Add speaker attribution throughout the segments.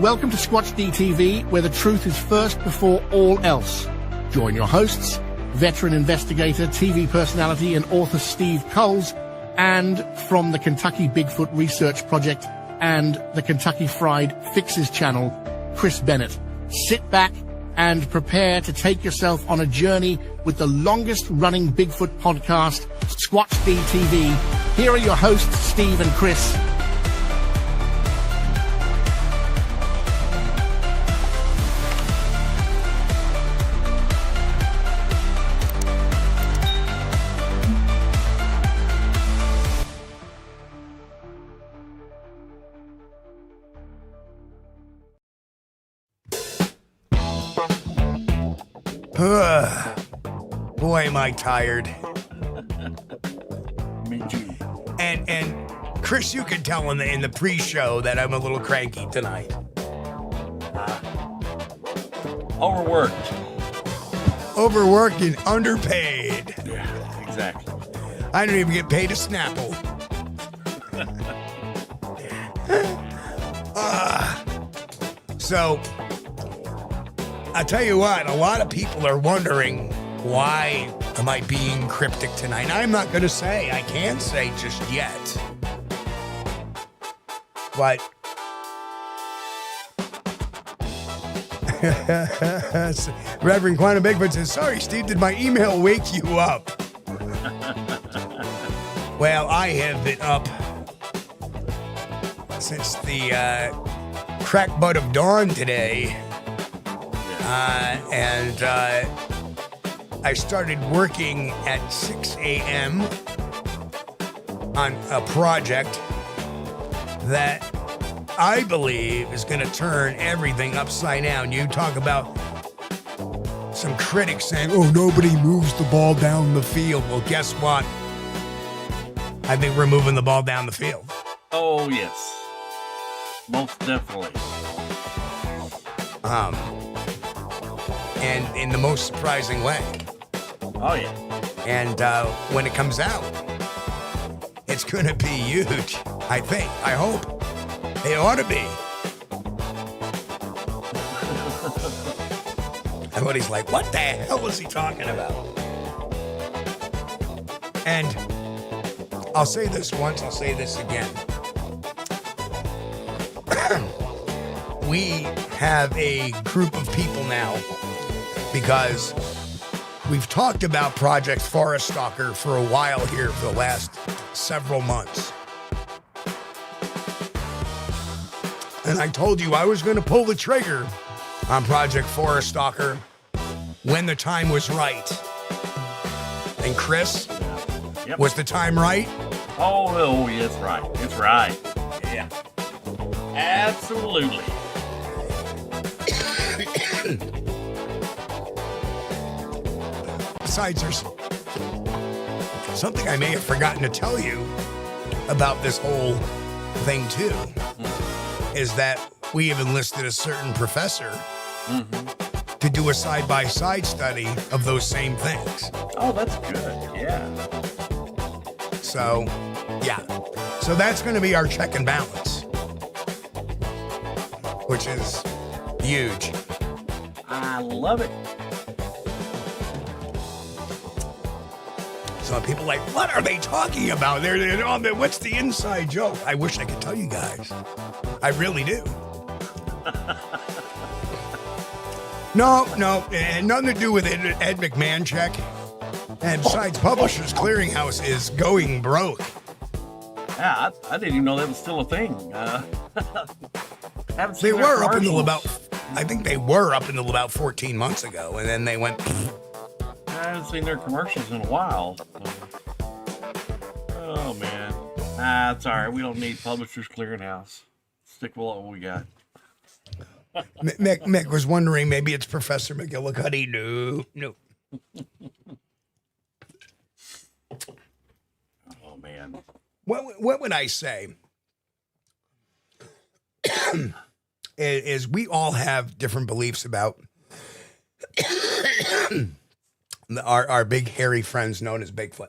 Speaker 1: Welcome to Squatch-D TV, where the truth is first before all else. Join your hosts, veteran investigator, TV personality, and author Steve Kulls, and from the Kentucky Bigfoot Research Project and the Kentucky Fried Fixes channel, Chris Bennett. Sit back and prepare to take yourself on a journey with the longest-running Bigfoot podcast, Squatch-D TV. Here are your hosts, Steve and Chris.
Speaker 2: Boy, am I tired.
Speaker 3: Me too.
Speaker 2: And Chris, you can tell in the pre-show that I'm a little cranky tonight.
Speaker 3: Overworked.
Speaker 2: Overworked and underpaid.
Speaker 3: Yeah, exactly.
Speaker 2: I don't even get paid a Snapple. So, I tell you what, a lot of people are wondering, why am I being cryptic tonight? I'm not going to say. I can't say just yet. But Reverend Quantum Bigfoot says, sorry, Steve, did my email wake you up? Well, I have been up since the crack butt of dawn today. And I started working at 6 a.m. on a project that I believe is going to turn everything upside down. You talk about some critics saying, oh, nobody moves the ball down the field. Well, guess what? I think we're moving the ball down the field.
Speaker 3: Oh, yes. Most definitely.
Speaker 2: And in the most surprising way.
Speaker 3: Oh, yeah.
Speaker 2: And when it comes out, it's going to be huge, I think. I hope. It ought to be. Everybody's like, what the hell is he talking about? And I'll say this once, I'll say this again. We have a group of people now because we've talked about Project Forest Stalker for a while here for the last several months. And I told you I was going to pull the trigger on Project Forest Stalker when the time was right. And Chris,
Speaker 3: Yep.
Speaker 2: was the time right?
Speaker 3: Oh, it's right. It's right. Yeah. Absolutely.
Speaker 2: Besides, there's something I may have forgotten to tell you about this whole thing, too, is that we have enlisted a certain professor to do a side-by-side study of those same things.
Speaker 3: Oh, that's good. Yeah.
Speaker 2: So, yeah. So that's going to be our check and balance, which is huge.
Speaker 3: I love it.
Speaker 2: So people are like, what are they talking about? They're on the, what's the inside joke? I wish I could tell you guys. I really do. No, nothing to do with Ed McMahon check. And besides, Publishers Clearinghouse is going broke.
Speaker 3: Yeah, I didn't even know that was still a thing. Haven't seen
Speaker 2: They
Speaker 3: their
Speaker 2: were up until
Speaker 3: commercials.
Speaker 2: I think they were up until about 14 months ago, and then they went.
Speaker 3: I haven't seen their commercials in a while. Oh, man. It's all right. We don't need Publishers Clearinghouse. Stick with what we got.
Speaker 2: Mick was wondering, maybe it's Professor McGillicuddy. No.
Speaker 3: Oh, man.
Speaker 2: What would I say? Is we all have different beliefs about our big hairy friends known as Bigfoot.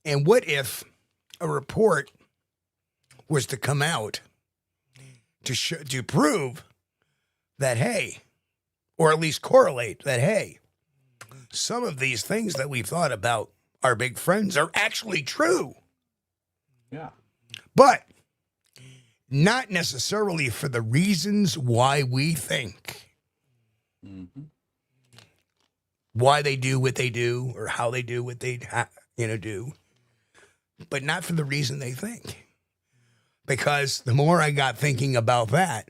Speaker 2: And what if a report was to come out to prove that, hey, or at least correlate that, hey, some of these things that we've thought about our big friends are actually true.
Speaker 3: Yeah.
Speaker 2: But not necessarily for the reasons why we think.
Speaker 3: Mm-hmm.
Speaker 2: Why they do what they do or how they do what they do. But not for the reason they think. Because the more I got thinking about that,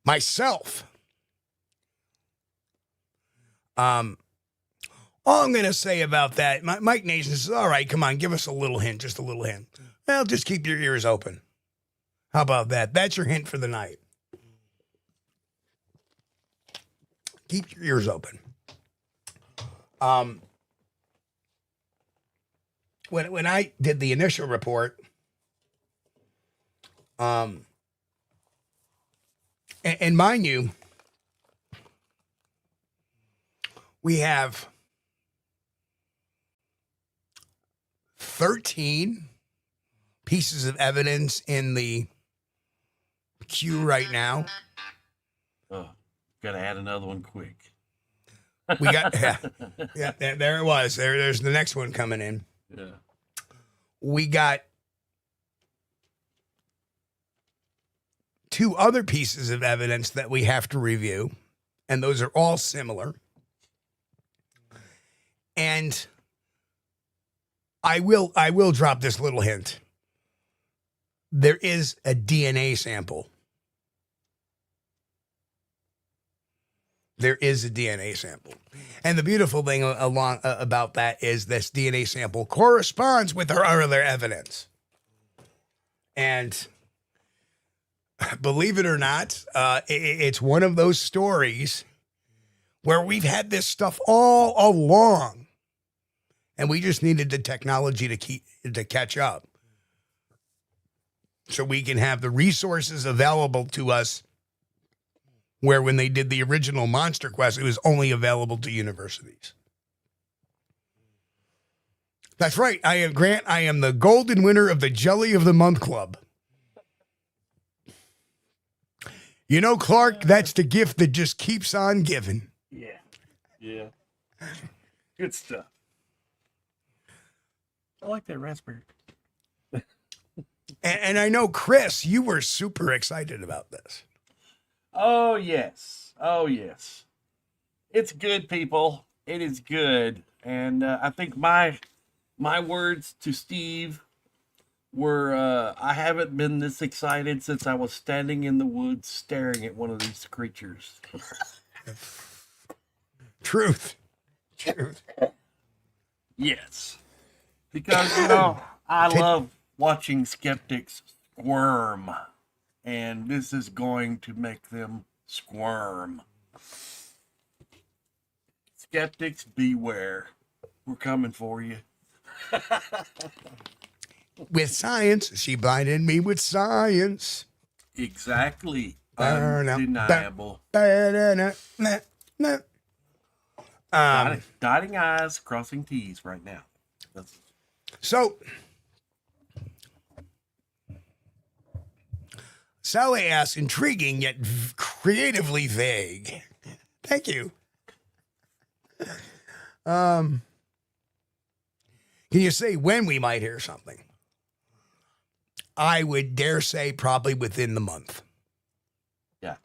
Speaker 2: myself, all I'm going to say about that, Mike Nation says, all right, come on, give us a little hint, just a little hint. Well, just keep your ears open. How about that? That's your hint for the night. Keep your ears open. When I did the initial report, and mind you, we have 13 pieces of evidence in the queue right now.
Speaker 3: Oh, got to add another one quick.
Speaker 2: We got, yeah, there it was. There's the next one coming in.
Speaker 3: Yeah.
Speaker 2: We got 2 other pieces of evidence that we have to review, and those are all similar. And I will drop this little hint. There is a DNA sample. There is a DNA sample. And the beautiful thing about that is this DNA sample corresponds with our other evidence. And believe it or not, it's one of those stories where we've had this stuff all along, and we just needed the technology to catch up, so we can have the resources available to us. Where when they did the original Monster Quest, it was only available to universities. That's right. I am Grant. I am the golden winner of the Jelly of the Month Club. You know, Clark, that's the gift that just keeps on giving.
Speaker 3: Yeah. Yeah. Good stuff. I like that raspberry.
Speaker 2: And I know, Chris, you were super excited about this.
Speaker 3: Oh, yes. Oh, yes. It's good, people. It is good. And I think my words to Steve were, I haven't been this excited since I was standing in the woods staring at one of these creatures.
Speaker 2: Truth.
Speaker 3: Yes. Because, I love watching skeptics squirm. And this is going to make them squirm. Skeptics, beware. We're coming for you.
Speaker 2: With science. She blinded me with science.
Speaker 3: Exactly. Undeniable. Dotting I's, crossing T's right now.
Speaker 2: So, Sally asks, intriguing yet creatively vague. Thank you. Can you say when we might hear something? I would dare say probably within the month.
Speaker 3: Yeah.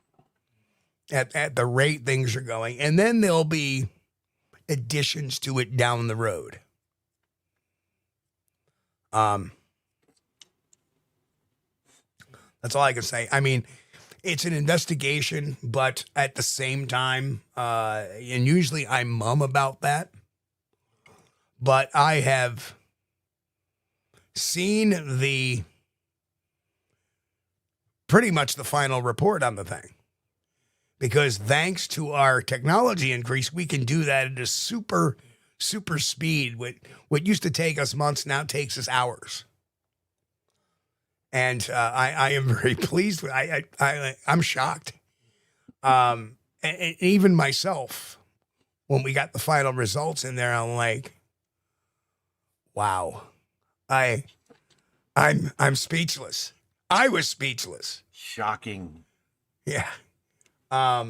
Speaker 2: At the rate things are going. And then there'll be additions to it down the road. That's all I can say. I mean, it's an investigation, but at the same time, and usually I mum about that, but I have seen pretty much the final report on the thing. Because thanks to our technology increase, we can do that at a super speed. What used to take us months now takes us hours. And I am very pleased with I'm shocked. And even myself, when we got the final results in there, I'm like, wow. I'm speechless. I was speechless.
Speaker 3: Shocking.
Speaker 2: Yeah. I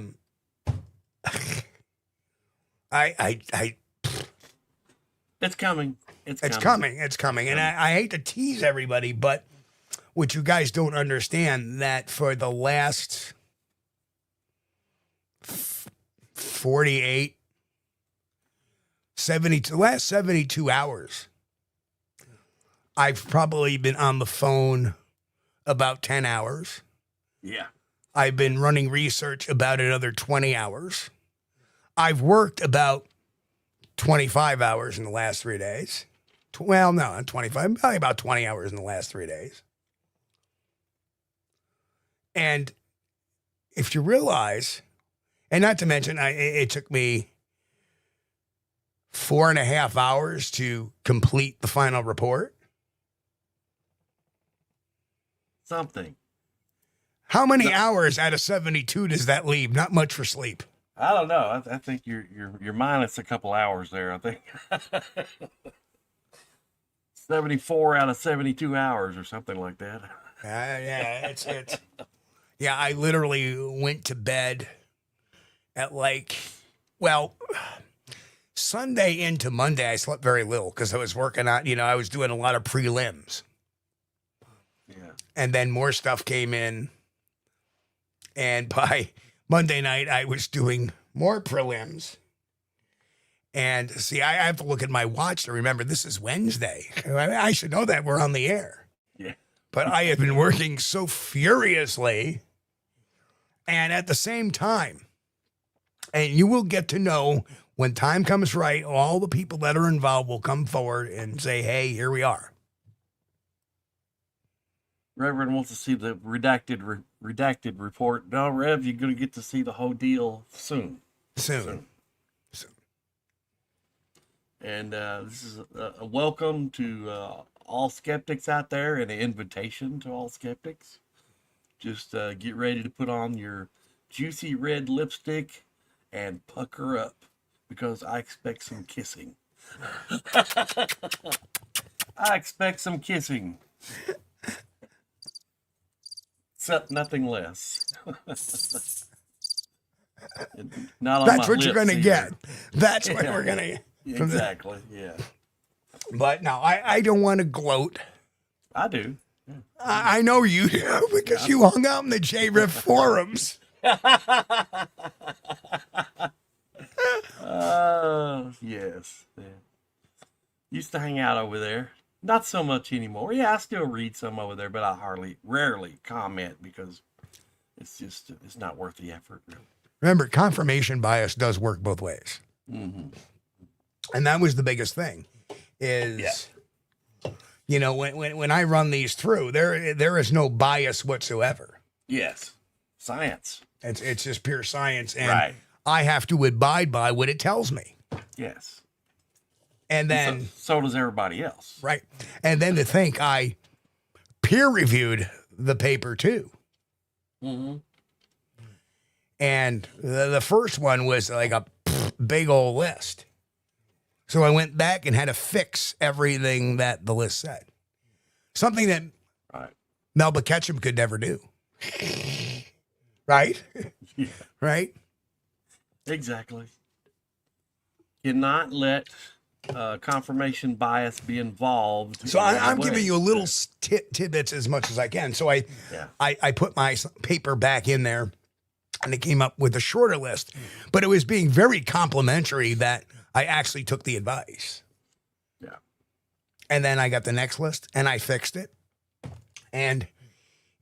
Speaker 3: It's coming.
Speaker 2: It's coming. It's coming. And I hate to tease everybody, but what you guys don't understand that for the last 48, 70, last 72 hours, I've probably been on the phone about 10 hours.
Speaker 3: Yeah.
Speaker 2: I've been running research about another 20 hours. I've worked about 25 hours in the last 3 days. Well, no, not 25, probably about 20 hours in the last 3 days. And if you realize, and not to mention, it took me 4.5 hours to complete the final report.
Speaker 3: Something.
Speaker 2: How many hours out of 72 does that leave? Not much for sleep.
Speaker 3: I don't know. I think you're minus a couple hours there. I think 74 out of 72 hours or something like that.
Speaker 2: Yeah, it's yeah. I literally went to bed at Sunday into Monday. I slept very little because I was working on. I was doing a lot of prelims.
Speaker 3: Yeah.
Speaker 2: And then more stuff came in. And by Monday night, I was doing more prelims. And see, I have to look at my watch to remember this is Wednesday. I should know that we're on the air.
Speaker 3: Yeah.
Speaker 2: But I have been working so furiously. And at the same time, and you will get to know when time comes right, all the people that are involved will come forward and say, hey, here we are.
Speaker 3: Reverend wants to see the redacted report. No, Rev, you're going to get to see the whole deal soon.
Speaker 2: Soon.
Speaker 3: And this is a welcome to all skeptics out there and an invitation to all skeptics. Just get ready to put on your juicy red lipstick and pucker up because I expect some kissing. I expect some kissing. Except nothing less. Not on
Speaker 2: That's
Speaker 3: my
Speaker 2: what you're
Speaker 3: lips
Speaker 2: going to
Speaker 3: either.
Speaker 2: get. That's what we're going to get.
Speaker 3: Exactly, yeah.
Speaker 2: But no, I don't want to gloat.
Speaker 3: I do.
Speaker 2: I know you do because you hung out in the JRIF forums.
Speaker 3: Yes. Yeah. Used to hang out over there. Not so much anymore. Yeah, I still read some over there, but I rarely comment because it's not worth the effort. Really.
Speaker 2: Remember, confirmation bias does work both ways.
Speaker 3: Mm-hmm.
Speaker 2: And that was the biggest thing is, when I run these through, there is no bias whatsoever.
Speaker 3: Yes. Science.
Speaker 2: It's just pure science. And
Speaker 3: right.
Speaker 2: I have to abide by what it tells me.
Speaker 3: Yes.
Speaker 2: And then
Speaker 3: so does everybody else.
Speaker 2: Right. And then to think I peer reviewed the paper too.
Speaker 3: Mm-hmm.
Speaker 2: And the first one was like a big old list. So I went back and had to fix everything that the list said. Something that Melba Ketchum could never do. Right?
Speaker 3: Yeah.
Speaker 2: Right?
Speaker 3: Exactly. Cannot let confirmation bias be involved.
Speaker 2: So I'm giving you a little tidbits as much as I can. So I put my paper back in there and it came up with a shorter list, but it was being very complimentary that I actually took the advice.
Speaker 3: Yeah. And
Speaker 2: then I got the next list and I fixed it and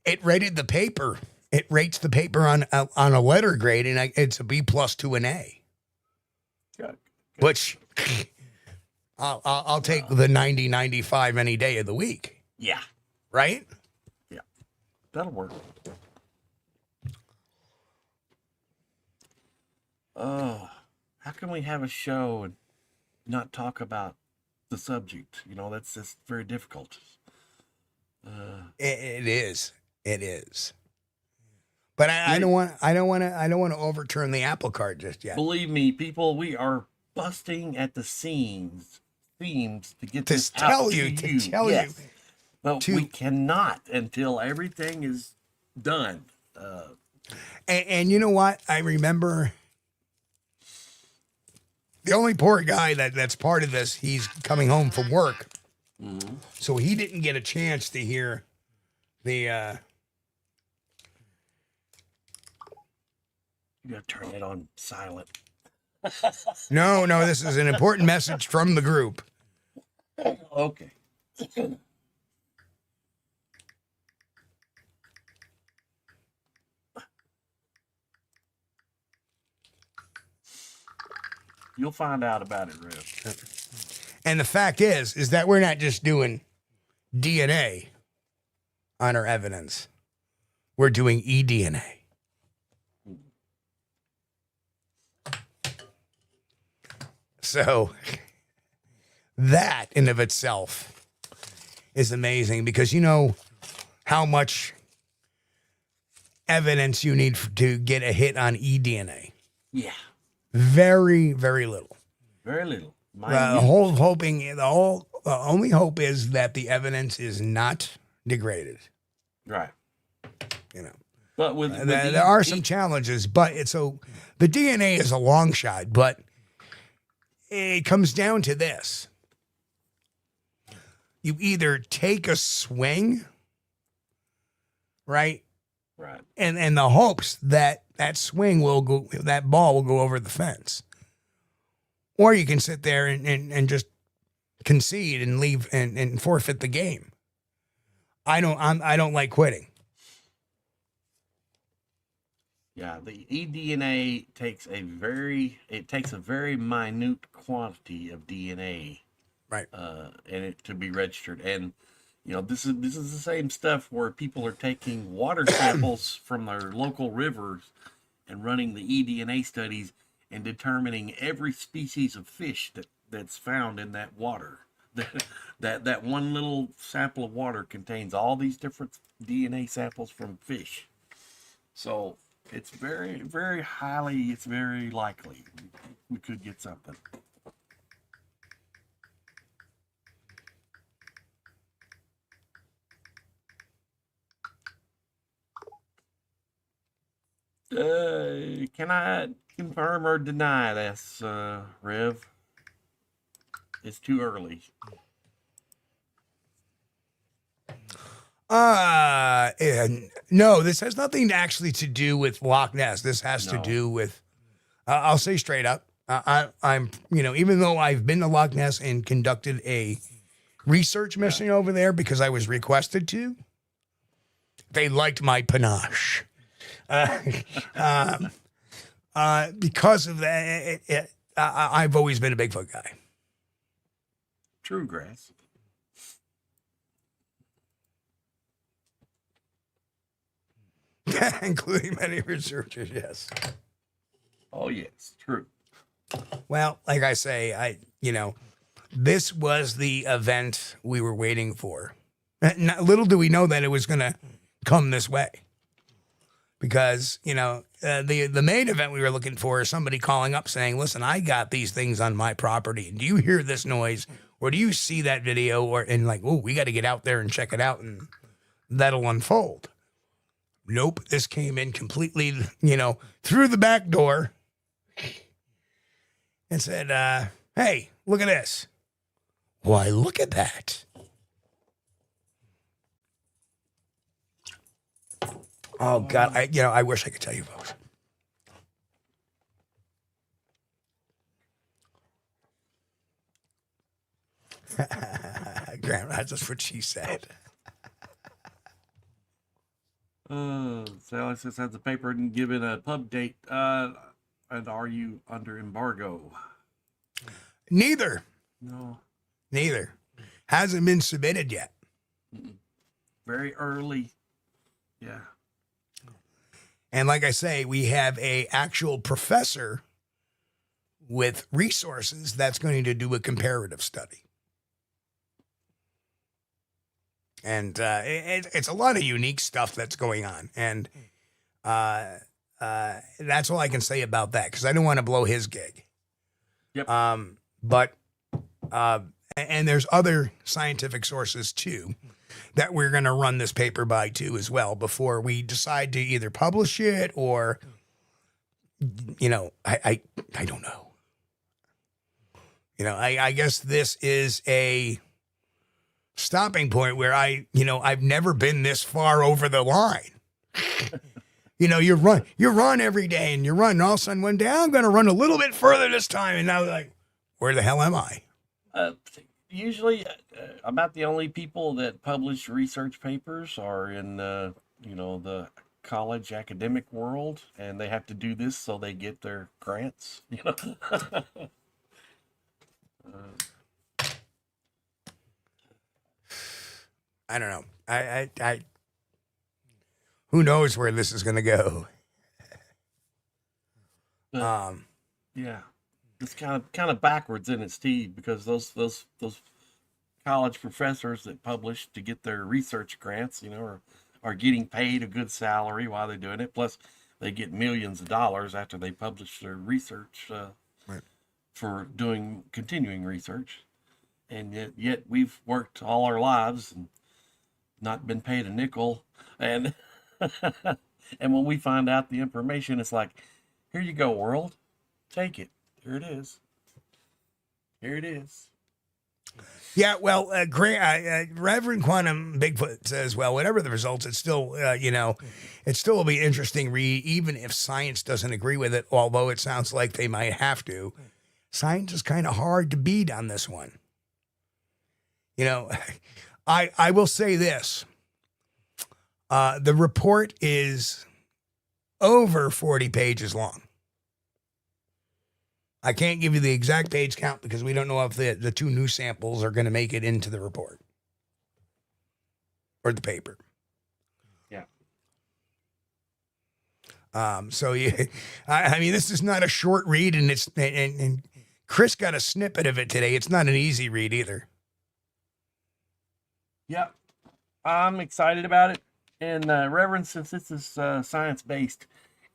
Speaker 2: it rated the paper. It rates the paper on a letter grade and it's a B+ to an A.
Speaker 3: Good.
Speaker 2: Which I'll take the 90, 95 any day of the week.
Speaker 3: Yeah.
Speaker 2: Right?
Speaker 3: Yeah. That'll work. Oh, how can we have a show and not talk about the subject? That's just very difficult.
Speaker 2: It is. It is. But I don't want to overturn the apple cart just yet.
Speaker 3: Believe me, people, we are busting at the seams to get
Speaker 2: to
Speaker 3: this
Speaker 2: tell
Speaker 3: out
Speaker 2: you
Speaker 3: to
Speaker 2: tell you.
Speaker 3: But we cannot until everything is done.
Speaker 2: And you know what? I remember the only poor guy that's part of this, he's coming home from work. Mm-hmm. So he didn't get a chance to hear the...
Speaker 3: You gotta turn it on silent.
Speaker 2: No, this is an important message from the group.
Speaker 3: Okay. You'll find out about it, Rev.
Speaker 2: And the fact is that we're not just doing DNA on our evidence. We're doing eDNA. So that in of itself is amazing because you know how much evidence you need to get a hit on eDNA.
Speaker 3: Yeah.
Speaker 2: Very, very little.
Speaker 3: Very little.
Speaker 2: The only hope is that the evidence is not degraded.
Speaker 3: Right.
Speaker 2: You know.
Speaker 3: But
Speaker 2: there are some challenges, but the DNA is a long shot, but it comes down to this. You either take a swing, right?
Speaker 3: Right.
Speaker 2: And the hopes that swing will go, that ball will go over the fence. Or you can sit there and just concede and leave and forfeit the game. I don't like quitting.
Speaker 3: Yeah, the eDNA takes a very minute quantity of DNA,
Speaker 2: right?
Speaker 3: And it to be registered. And you know, this is the same stuff where people are taking water samples from their local rivers and running the eDNA studies and determining every species of fish that's found in that water. That one little sample of water contains all these different DNA samples from fish. So it's very, very it's very likely we could get something. Can I confirm or deny this, Rev? It's too early.
Speaker 2: No, this has nothing actually to do with Loch Ness. This has to do with, I'll say straight up, I'm, even though I've been to Loch Ness and conducted a research mission over there because I was requested to, they liked my panache. Because of that, I've always been a Bigfoot guy.
Speaker 3: True grass.
Speaker 2: Including many researchers, yes.
Speaker 3: Oh, yes, true.
Speaker 2: Well, like I say, this was the event we were waiting for. Little do we know that it was going to come this way. Because, the main event we were looking for is somebody calling up saying, listen, I got these things on my property. Do you hear this noise? Or do you see that video? We got to get out there and check it out and that'll unfold. Nope. This came in completely, through the back door and said, hey, look at this. Why, look at that. Oh, God. I wish I could tell you folks. Grandma, that's just what she said.
Speaker 3: Sally says, has the paper given a pub date? And are you under embargo?
Speaker 2: Neither.
Speaker 3: No.
Speaker 2: Neither. Hasn't been submitted yet.
Speaker 3: Very early. Yeah.
Speaker 2: And like I say, we have a actual professor with resources that's going to do a comparative study. And it's a lot of unique stuff that's going on. And that's all I can say about that, because I don't want to blow his gig.
Speaker 3: Yep.
Speaker 2: But And there's other scientific sources too that we're going to run this paper by too as well before we decide to either publish it or, I don't know. I guess this is a stopping point where I've never been this far over the line. You run every day and you run, and all of a sudden one day I'm going to run a little bit further this time. And now like, where the hell am I?
Speaker 3: Usually about the only people that publish research papers are in, the college academic world, and they have to do this so they get their grants,
Speaker 2: I don't know. I who knows where this is going to go?
Speaker 3: Yeah, it's kind of backwards, isn't it, Steve? Because those college professors that publish to get their research grants, are getting paid a good salary while they're doing it. Plus, they get millions of dollars after they publish their research
Speaker 2: right.
Speaker 3: for doing continuing research. And yet we've worked all our lives and not been paid a nickel. And and when we find out the information, it's like, here you go, world. Take it. Here it is. Here it is.
Speaker 2: Yeah, well, Reverend Quantum Bigfoot says, well, whatever the results, it's still, it still will be interesting read, even if science doesn't agree with it, although it sounds like they might have to. Science is kind of hard to beat on this one. I will say this. The report is over 40 pages long. I can't give you the exact page count because we don't know if the two new samples are going to make it into the report or the paper.
Speaker 3: Yeah.
Speaker 2: So yeah, I mean, this is not a short read, and Chris got a snippet of it today. It's not an easy read either.
Speaker 3: Yeah, I'm excited about it. And Reverend, since this is science-based,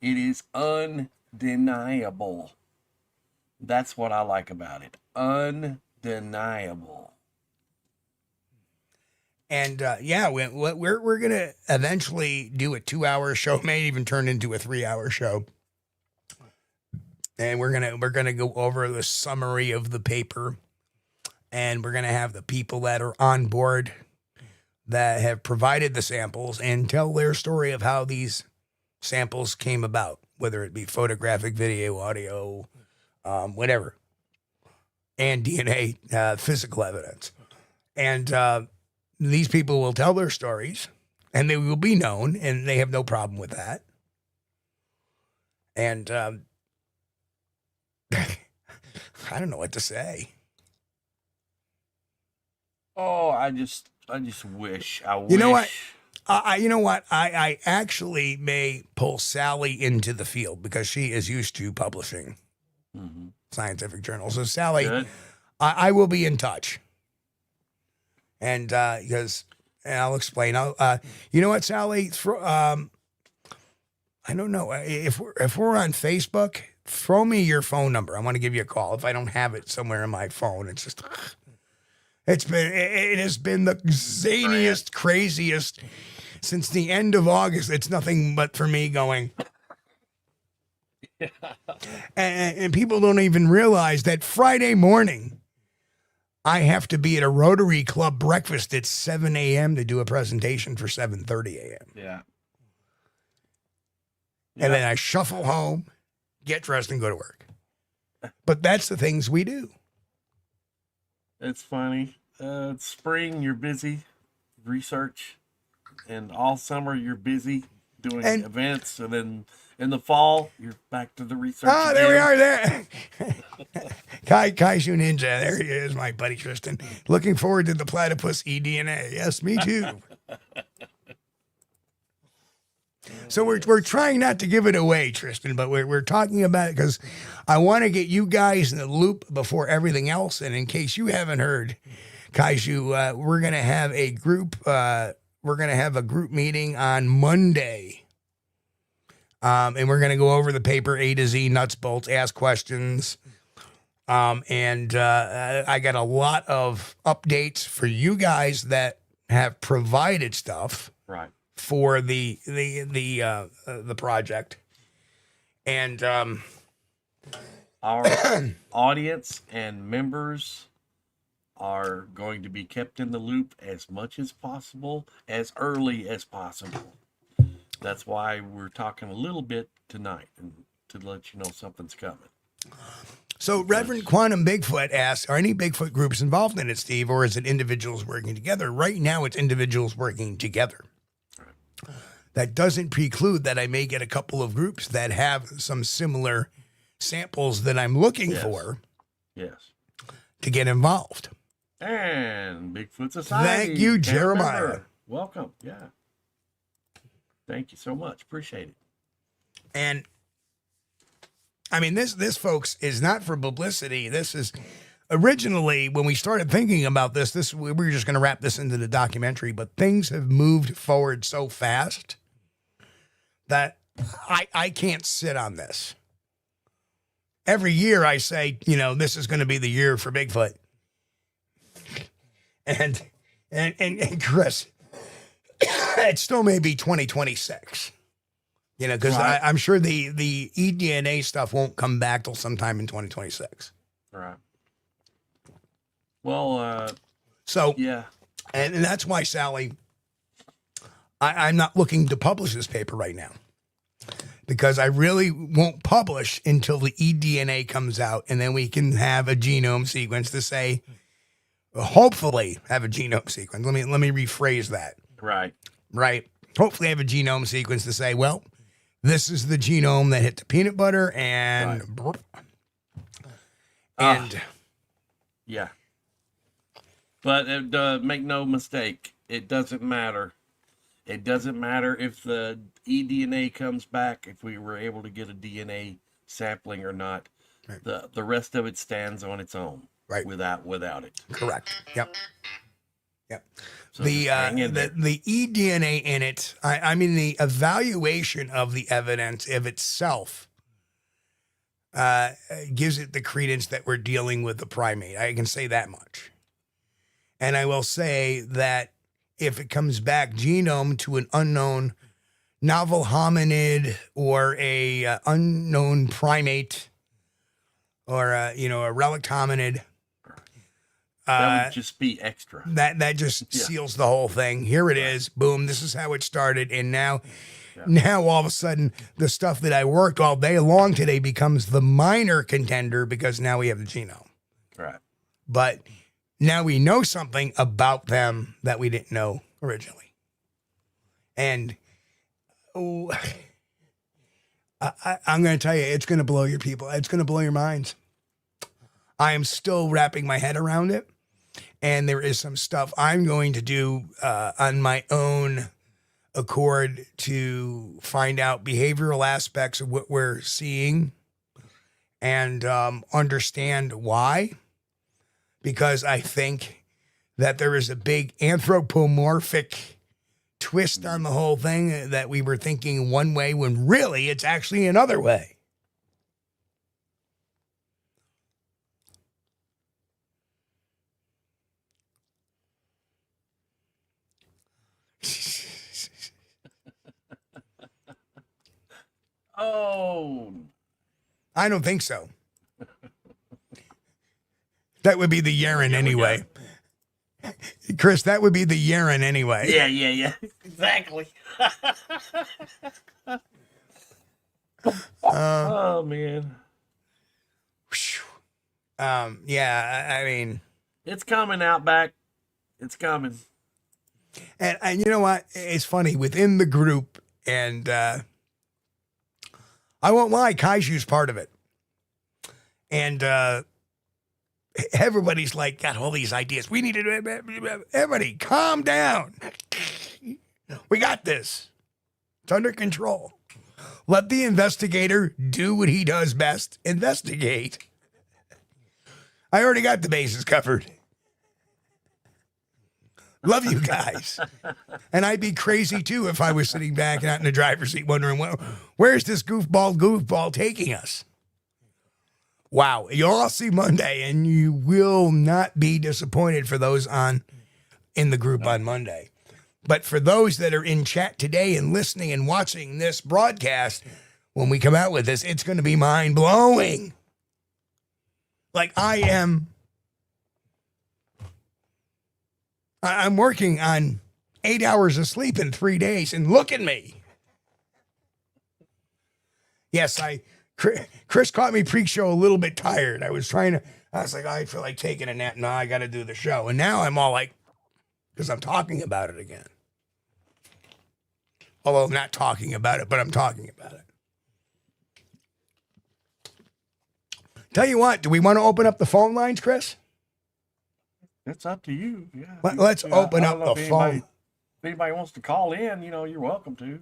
Speaker 3: it is undeniable. That's what I like about it. Undeniable.
Speaker 2: And we're gonna eventually do a 2-hour show, may even turn into a 3-hour show. And we're gonna go over the summary of the paper, and we're gonna have the people that are on board that have provided the samples and tell their story of how these samples came about, whether it be photographic, video, audio, whatever, and DNA, physical evidence. And these people will tell their stories, and they will be known, and they have no problem with that. And I don't know what to say.
Speaker 3: Oh, I just wish.
Speaker 2: You know what? I actually may pull Sally into the field because she is used to publishing scientific journals. So Sally, I will be in touch. And because I'll explain. You know what, Sally? I don't know if we're on Facebook. Throw me your phone number. I want to give you a call. If I don't have it somewhere in my phone, it's just. It has been the zaniest, craziest since the end of August. It's nothing but for me going. And people don't even realize that Friday morning, I have to be at a Rotary Club breakfast at 7 a.m. to do a presentation for 7:30 a.m.
Speaker 3: Yeah.
Speaker 2: And then I shuffle home, get dressed, and go to work. But that's the things we do.
Speaker 3: It's funny. It's spring, you're busy, research, and all summer you're busy doing events, and then in the fall you're back to the research.
Speaker 2: Oh,
Speaker 3: again.
Speaker 2: there we are there. Kaiju Ninja, there he is, my buddy Tristan. Looking forward to the platypus eDNA. Yes, me too. So we're trying not to give it away, Tristan, but we're talking about it because I want to get you guys in the loop before everything else. And in case you haven't heard, Kaiju, we're gonna have a group. We're gonna have a group meeting on Monday, and we're gonna go over the paper A to Z, nuts, bolts, ask questions, And I got a lot of updates for you guys that have provided stuff
Speaker 3: Right.
Speaker 2: for the project. And
Speaker 3: Our audience and members are going to be kept in the loop as much as possible, as early as possible. That's why we're talking a little bit tonight, and to let you know something's coming.
Speaker 2: so Reverend Quantum Bigfoot asks, are any Bigfoot groups involved in it, Steve, or is it individuals working together? Right now, it's individuals working together. That doesn't preclude that I may get a couple of groups that have some similar samples that I'm looking for
Speaker 3: Yes.
Speaker 2: to get involved.
Speaker 3: And Bigfoot Society.
Speaker 2: Thank you,
Speaker 3: Can't
Speaker 2: Jeremiah.
Speaker 3: remember. Welcome. Yeah. Thank you so much. Appreciate it.
Speaker 2: And I mean, this folks is not for publicity. This is originally when we started thinking about this, we were just going to wrap this into the documentary, but things have moved forward so fast that I can't sit on this. Every year I say, this is going to be the year for Bigfoot. And Chris, it still may be 2026, because
Speaker 3: Right.
Speaker 2: I'm sure the eDNA stuff won't come back till sometime in 2026.
Speaker 3: Right. Well,
Speaker 2: So,
Speaker 3: yeah.
Speaker 2: and that's why, Sally, I'm not looking to publish this paper right now, because I really won't publish until the eDNA comes out, and then we can have a genome sequence to say, hopefully have a genome sequence. Let me rephrase that.
Speaker 3: Right.
Speaker 2: Right. Hopefully have a genome sequence to say, well, this is the genome that hit the peanut butter and, and
Speaker 3: Yeah. But make no mistake, it doesn't matter. It doesn't matter if the eDNA comes back, if we were able to get a DNA sampling or not.
Speaker 2: Right.
Speaker 3: The rest of it stands on its own.
Speaker 2: Right.
Speaker 3: Without it.
Speaker 2: correct. Yep.
Speaker 3: So
Speaker 2: The
Speaker 3: just hang in there.
Speaker 2: the eDNA in it, I mean, the evaluation of the evidence of itself gives it the credence that we're dealing with the primate. I can say that much. And I will say that if it comes back genome to an unknown novel hominid or a unknown primate or a relict hominid,
Speaker 3: That would just be extra.
Speaker 2: that just seals the whole thing. Here it is. Boom. This is how it started. And now all of a sudden, the stuff that I worked all day long today becomes the minor contender because now we have the genome.
Speaker 3: Right.
Speaker 2: But now we know something about them that we didn't know originally. And I'm going to tell you, it's going to blow your people. It's going to blow your minds. I am still wrapping my head around it. And there is some stuff I'm going to do on my own accord to find out behavioral aspects of what we're seeing and understand why. Because I think that there is a big anthropomorphic twist on the whole thing, that we were thinking one way when really it's actually another way.
Speaker 3: Oh.
Speaker 2: I don't think so. That would be the urine anyway. Chris, that would be the urine anyway.
Speaker 3: Yeah. Exactly. Oh, man.
Speaker 2: Yeah, I mean,
Speaker 3: It's coming, Outback. It's coming.
Speaker 2: and you know what? It's funny within the group, and I won't lie, Kaiju's part of it. And everybody's like, got all these ideas. We need to, everybody calm down. We got this. It's under control. Let the investigator do what he does best, investigate. I already got the bases covered. Love you guys. And I'd be crazy too if I was sitting back out in the driver's seat wondering, where's this goofball taking us? Wow. You'll all see Monday, and you will not be disappointed for those in the group on Monday. But for those that are in chat today and listening and watching this broadcast, when we come out with this, it's going to be mind-blowing. Like I'm working on 8 hours of sleep in 3 days, and look at me. Yes, Chris caught me pre-show a little bit tired. I was like, I feel like taking a nap. No, I got to do the show. And now I'm all like, because I'm talking about it again. Although I'm not talking about it, but I'm talking about it. Tell you what, do we want to open up the phone lines, Chris?
Speaker 3: It's up to you. Yeah.
Speaker 2: Let's open up the phone.
Speaker 3: If anybody wants to call in, you're welcome to.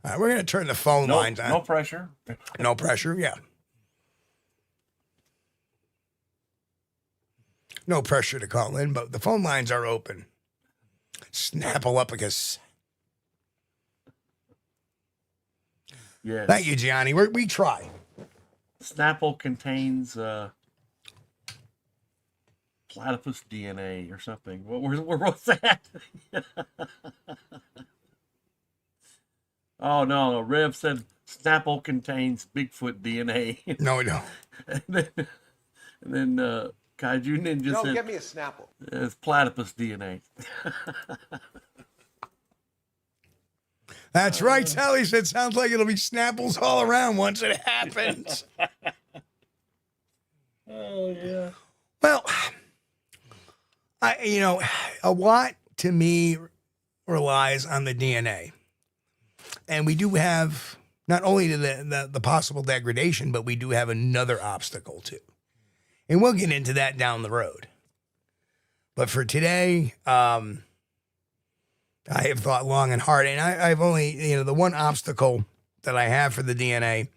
Speaker 2: All right, we're going to turn the phone lines on.
Speaker 3: No pressure.
Speaker 2: No pressure, yeah. No pressure to call in, but the phone lines are open. Snappleupicus.
Speaker 3: Yes.
Speaker 2: Thank you, Gianni. We try.
Speaker 3: Snapple contains platypus DNA or something. What's that? Oh, no. Rev said Snapple contains Bigfoot DNA.
Speaker 2: No, no.
Speaker 3: and then Kaiju Ninja said...
Speaker 4: No, get me a Snapple.
Speaker 3: It's platypus DNA.
Speaker 2: That's right. Sally said, sounds like it'll be Snapples all around once it happens.
Speaker 3: Oh, yeah.
Speaker 2: Well, a lot to me relies on the DNA. And we do have not only the possible degradation, but we do have another obstacle too. And we'll get into that down the road. But for today, I have thought long and hard, and I've only, the one obstacle that I have for the DNA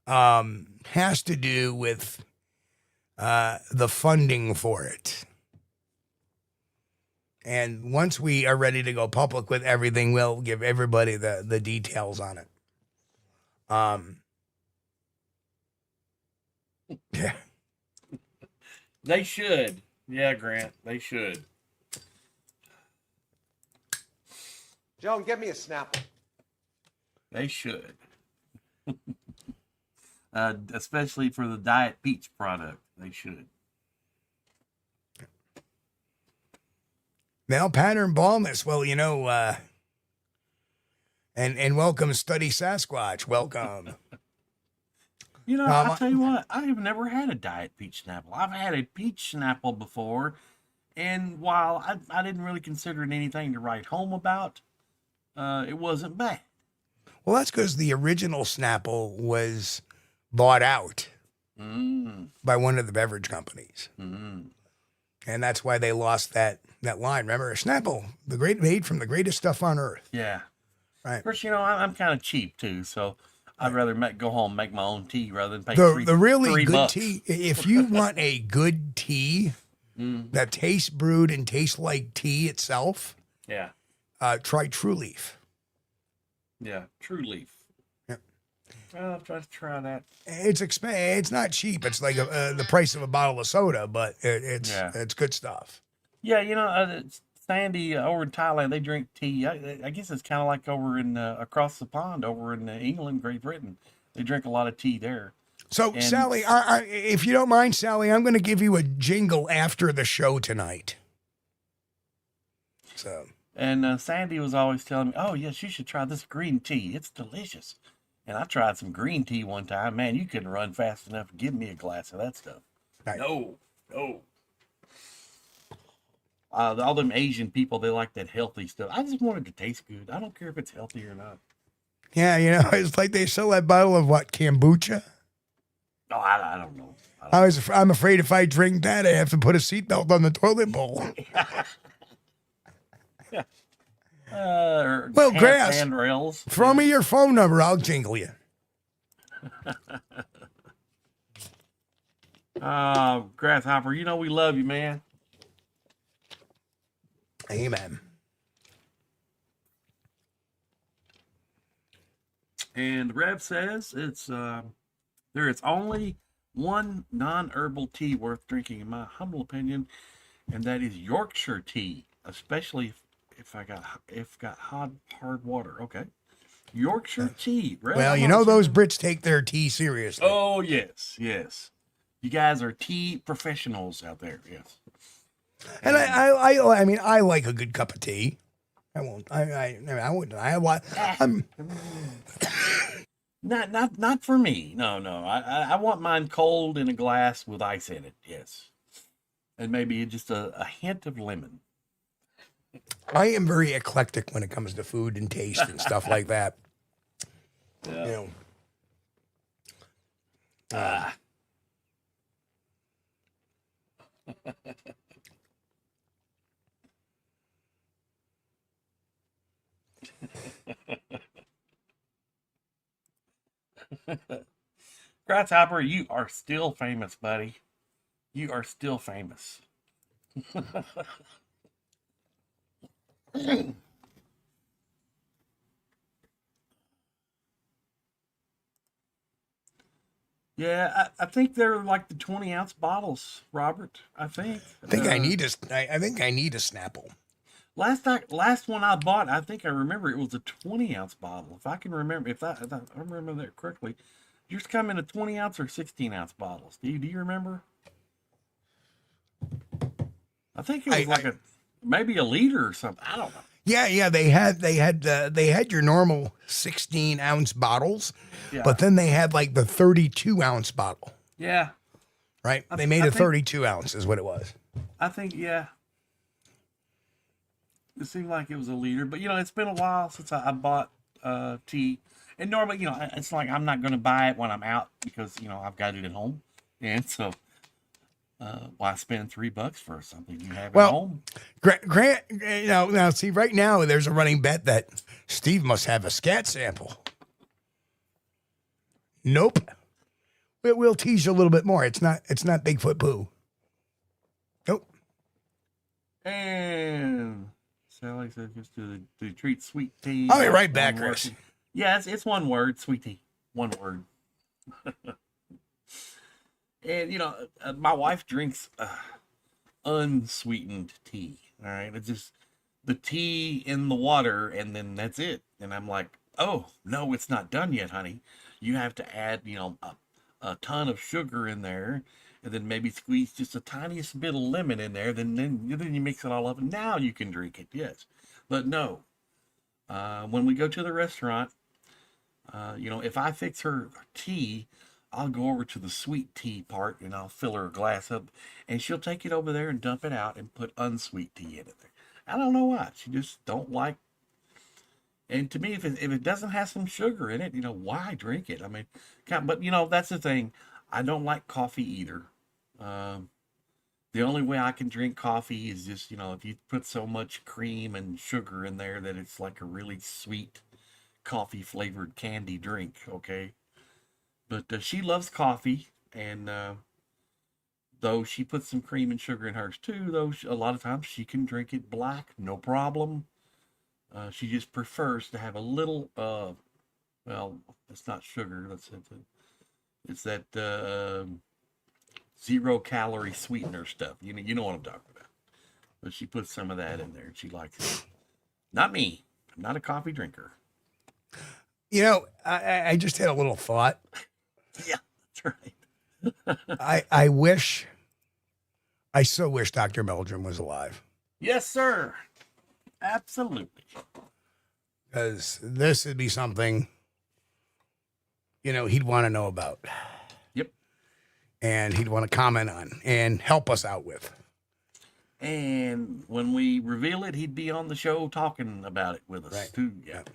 Speaker 2: has to do with the funding for it. And once we are ready to go public with everything, we'll give everybody the details on it. Yeah.
Speaker 3: They should. Yeah, Grant, they should.
Speaker 4: Joan, get me a Snapple.
Speaker 3: They should. Especially for the Diet Peach product. They should.
Speaker 2: Male pattern baldness. Well, and welcome, Study Sasquatch. Welcome.
Speaker 3: I'll tell you what, I have never had a Diet Peach Snapple. I've had a Peach Snapple before, and while I didn't really consider it anything to write home about, it wasn't bad.
Speaker 2: Well, that's because the original Snapple was bought out by one of the beverage companies. Mm. And that's why they lost that line. Remember, a Snapple, made from the greatest stuff on earth.
Speaker 3: Yeah.
Speaker 2: Right.
Speaker 3: Of course, I'm kind of cheap, too, so I'd rather go home and make my own tea rather than pay
Speaker 2: the really good
Speaker 3: $3.
Speaker 2: tea. If you want a good tea that tastes brewed and tastes like tea itself,
Speaker 3: yeah,
Speaker 2: try True Leaf.
Speaker 3: Yeah, True Leaf.
Speaker 2: Yeah.
Speaker 3: I'll try to try that.
Speaker 2: It's not cheap. It's like the price of a bottle of soda, but it's good stuff.
Speaker 3: Yeah, Sandy over in Thailand, they drink tea. I guess it's kind of like over in across the pond over in England, Great Britain. They drink a lot of tea there.
Speaker 2: So, Sally, if you don't mind, Sally, I'm going to give you a jingle after the show tonight. So.
Speaker 3: And Sandy was always telling me, oh, yes, you should try this green tea. It's delicious. And I tried some green tea one time. Man, you couldn't run fast enough to give me a glass of that stuff. Right. No. All them Asian people, they like that healthy stuff. I just want it to taste good. I don't care if it's healthy or not.
Speaker 2: Yeah, it's like they sell that bottle of kombucha.
Speaker 3: Oh, I don't know.
Speaker 2: I'm afraid if I drink that, I have to put a seatbelt on the toilet bowl. Well, Grass,
Speaker 3: handrails.
Speaker 2: Throw me your phone number. I'll jingle you.
Speaker 3: Grasshopper, we love you, man.
Speaker 2: Amen.
Speaker 3: And Rev says there is only one non-herbal tea worth drinking, in my humble opinion, and that is Yorkshire tea, especially if got hard water. Okay, Yorkshire tea. Right?
Speaker 2: Well, you know those Brits take their tea seriously.
Speaker 3: Oh yes, yes. You guys are tea professionals out there. Yes.
Speaker 2: And I mean, I like a good cup of tea. I won't. I wouldn't. I'm.
Speaker 3: Not for me. No. I want mine cold in a glass with ice in it. Yes, and maybe just a hint of lemon.
Speaker 2: I am very eclectic when it comes to food and taste and stuff like that.
Speaker 3: Yeah.
Speaker 2: You know.
Speaker 3: Grasshopper, you are still famous, buddy. You are still famous. Yeah, I think they're like the 20-ounce bottles, Robert. I think.
Speaker 2: I think I need a Snapple.
Speaker 3: Last one I bought, I think I remember it was a 20-ounce bottle. If I can remember, if I remember that correctly, yours come in a 20-ounce or 16-ounce bottle. Steve, do you remember? I think it was maybe a liter or something. I don't know.
Speaker 2: Yeah. They had your normal 16-ounce bottles,
Speaker 3: Yeah.
Speaker 2: but then they had like the 32-ounce bottle.
Speaker 3: Yeah.
Speaker 2: Right. They made 32 ounce is what it was.
Speaker 3: I think yeah. It seemed like it was a liter, but it's been a while since I bought tea. And normally, it's like I'm not going to buy it when I'm out because I've got it at home, and so why spend $3 for something you have at home?
Speaker 2: Grant, now see right now there's a running bet that Steve must have a scat sample. Nope. We'll tease you a little bit more. It's not Bigfoot poo. Nope.
Speaker 3: And Sally said just to treat sweet tea.
Speaker 2: I'll be right back, Chris.
Speaker 3: Yeah, it's one word, sweet tea. One word. And my wife drinks unsweetened tea. All right, it's just the tea in the water, and then that's it. And I'm like, oh no, it's not done yet, honey. You have to add, a ton of sugar in there, and then maybe squeeze just the tiniest bit of lemon in there. Then you mix it all up, and now you can drink it. Yes, but no. When we go to the restaurant, if I fix her tea, I'll go over to the sweet tea part and I'll fill her a glass up, and she'll take it over there and dump it out and put unsweet tea in it there. I don't know why. She just don't like. And to me, if it doesn't have some sugar in it, why drink it? I mean, but that's the thing. I don't like coffee either. The only way I can drink coffee is just, if you put so much cream and sugar in there that it's like a really sweet coffee flavored candy drink. Okay. But she loves coffee, and though she puts some cream and sugar in hers too, though a lot of times she can drink it black, no problem. She just prefers to have a little, well, it's not sugar. It's that 0-calorie sweetener stuff. You know what I'm talking about. But she puts some of that in there, and she likes it. Not me. I'm not a coffee drinker.
Speaker 2: I just had a little thought.
Speaker 3: Yeah, that's right.
Speaker 2: I so wish Dr. Meldrum was alive.
Speaker 3: Yes, sir. Absolutely.
Speaker 2: Because this would be something, he'd want to know about.
Speaker 3: Yep.
Speaker 2: And he'd want to comment on and help us out with.
Speaker 3: And when we reveal it, he'd be on the show talking about it with us,
Speaker 2: right.
Speaker 3: too. Yeah.
Speaker 2: Yep.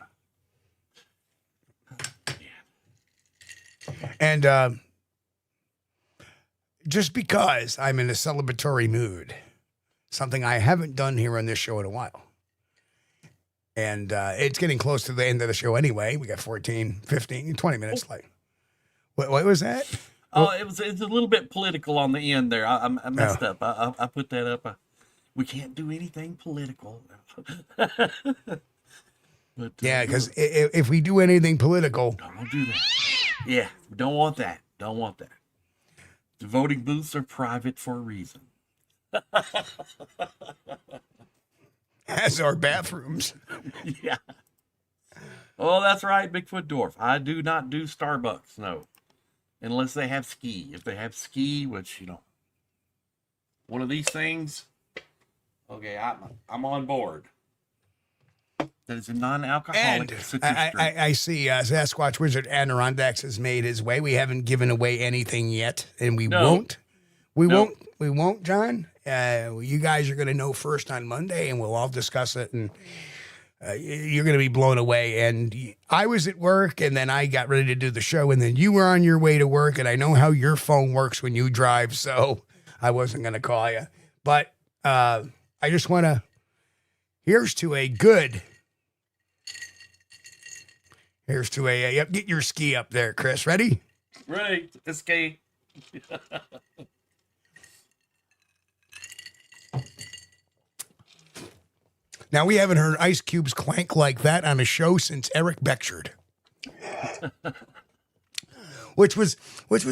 Speaker 2: And just because I'm in a celebratory mood, something I haven't done here on this show in a while. And it's getting close to the end of the show anyway. We got 14, 15, 20 minutes left. What was that?
Speaker 3: Oh, it's a little bit political on the end there. I messed up. I put that up. We can't do anything political. But
Speaker 2: yeah, because if we do anything political,
Speaker 3: don't do that. Yeah, we don't want that. Don't want that. The voting booths are private for a reason.
Speaker 2: As are bathrooms.
Speaker 3: Yeah. Oh, that's right, Bigfoot Dwarf. I do not do Starbucks, no. Unless they have ski. If they have ski, which, one of these things, okay, I'm on board. That is a non-alcoholic
Speaker 2: And
Speaker 3: citrus drink.
Speaker 2: I see Sasquatch Wizard Adirondacks has made his way. We haven't given away anything yet, and we won't. We won't, John. You guys are going to know first on Monday, and we'll all discuss it, and you're going to be blown away. And I was at work, and then I got ready to do the show, and then you were on your way to work, and I know how your phone works when you drive, so I wasn't going to call you. But I just want to, here's to a, yep, get your ski up there, Chris. Ready?
Speaker 3: Right, ski.
Speaker 2: Now, we haven't heard ice cubes clank like that on a show since Eric Beckshard. which was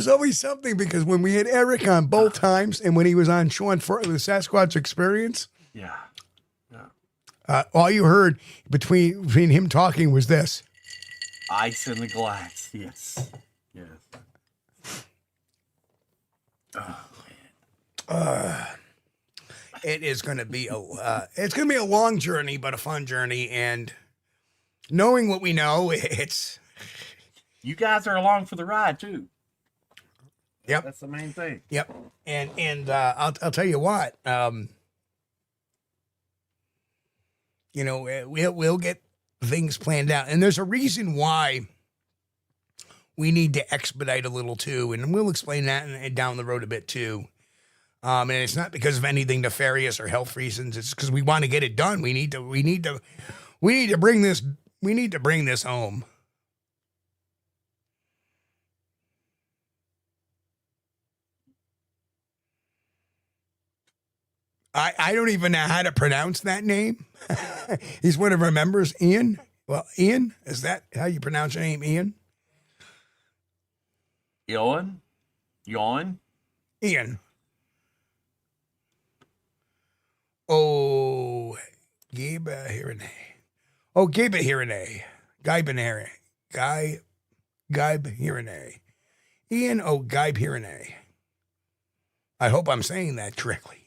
Speaker 2: always something, because when we had Eric on both times and when he was on Sean for the Sasquatch Experience, all you heard between him talking was this.
Speaker 3: Ice in the glass, yes. Oh, man.
Speaker 2: It is going to be a long journey, but a fun journey. And knowing what we know, it's.
Speaker 3: You guys are along for the ride too.
Speaker 2: Yep,
Speaker 3: that's the main thing.
Speaker 2: Yep, and I'll tell you what. We'll get things planned out, and there's a reason why we need to expedite a little too, and we'll explain that down the road a bit too. And it's not because of anything nefarious or health reasons. It's because we want to get it done. We need to bring this home. I don't even know how to pronounce that name. He's one of our members, Ian. Well, Ian, is that how you pronounce your name, Ian?
Speaker 3: Ian.
Speaker 2: Oh, Gabe Hirane. Oh, Gabe Hirane. Guy Hirane. Ian Gabe Hirane. I hope I'm saying that correctly.